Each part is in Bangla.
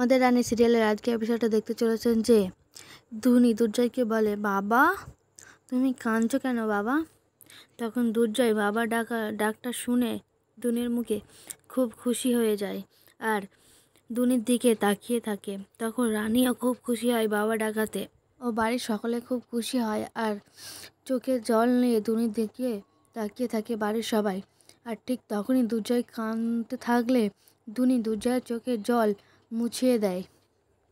তোমাদের রানী সিরিয়ালের আজকে এপিসোডটা দেখতে চলেছেন যে দুনি দুর্জয়কে বলে, বাবা তুমি কাঁদছো কেন বাবা? তখন দুর্জয় বাবা ডাকটা শুনে দুনির মুখে খুব খুশি হয়ে যায় আর দুনির দিকে তাকিয়ে থাকে। তখন রানীও খুব খুশি হয় বাবা ডাকাতে, ও বাড়ির সকলে খুব খুশি হয় আর চোখের জল নিয়ে দুনির দিকে তাকিয়ে থাকে বাড়ির সবাই। আর ঠিক তখনই দুর্জয় কাঁদতে থাকলে দুর্জয়ের চোখের জল মুছিয়ে দেয়।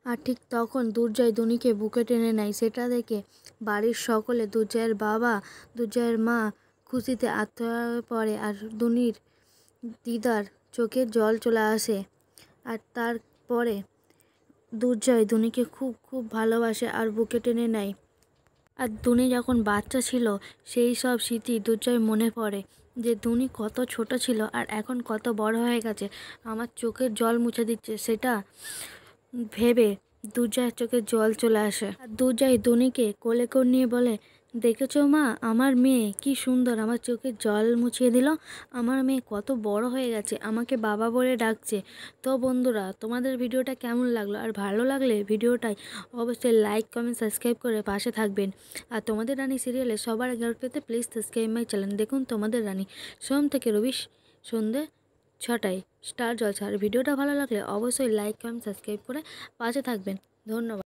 আর ঠিক তখন দুর্জয় দুনিকে বুকে টেনে নেয়। সেটা দেখে বাড়ির সকলে, দুর্জয়ের বাবা, দুর্জয়ের মা খুশিতে আত্মহারা হয়ে পড়ে আর দুনির দিদার চোখের জল চলে আসে। আর তারপরে দুর্জয় দুনিকে খুব খুব ভালোবাসে আর বুকে টেনে নেয়। আর দুনি যখন বাচ্চা ছিল সেই সব স্মৃতি দুর্জয় মনে পড়ে, যে দুনি কত ছোট ছিল আর এখন কত বড় হয়ে গেছে, আমার চোখের জল মুছে দিচ্ছে। সেটা ভেবে দুর্জয়ের চোখে জল চলে আসে। আর দুর্জয় দুনিকে কোলে করে নিয়ে বলে, দেখেছো মা, আমার মেয়ে কি সুন্দর আমার চোখের জল মুছিয়ে দিল। আমার মেয়ে কত বড় হয়ে গেছে, আমাকে বাবা বলে ডাকছে। তো বন্ধুরা, তোমাদের ভিডিওটা কেমন লাগলো? আর ভালো লাগলে ভিডিওটাই অবশ্যই লাইক, কমেন্ট, সাবস্ক্রাইব করে পাশে থাকবেন। আর তোমাদের রানী সিরিয়ালে সবার আগে পেতে প্লিজ সাবস্ক্রাইব মাই চ্যানেল। দেখুন তোমাদের রানী সোম থেকে রবি সন্ধ্যে 6টায় স্টার জলসা। আর ভিডিওটা ভালো লাগলে অবশ্যই লাইক, কমেন্ট, সাবস্ক্রাইব করে পাশে থাকবেন। ধন্যবাদ।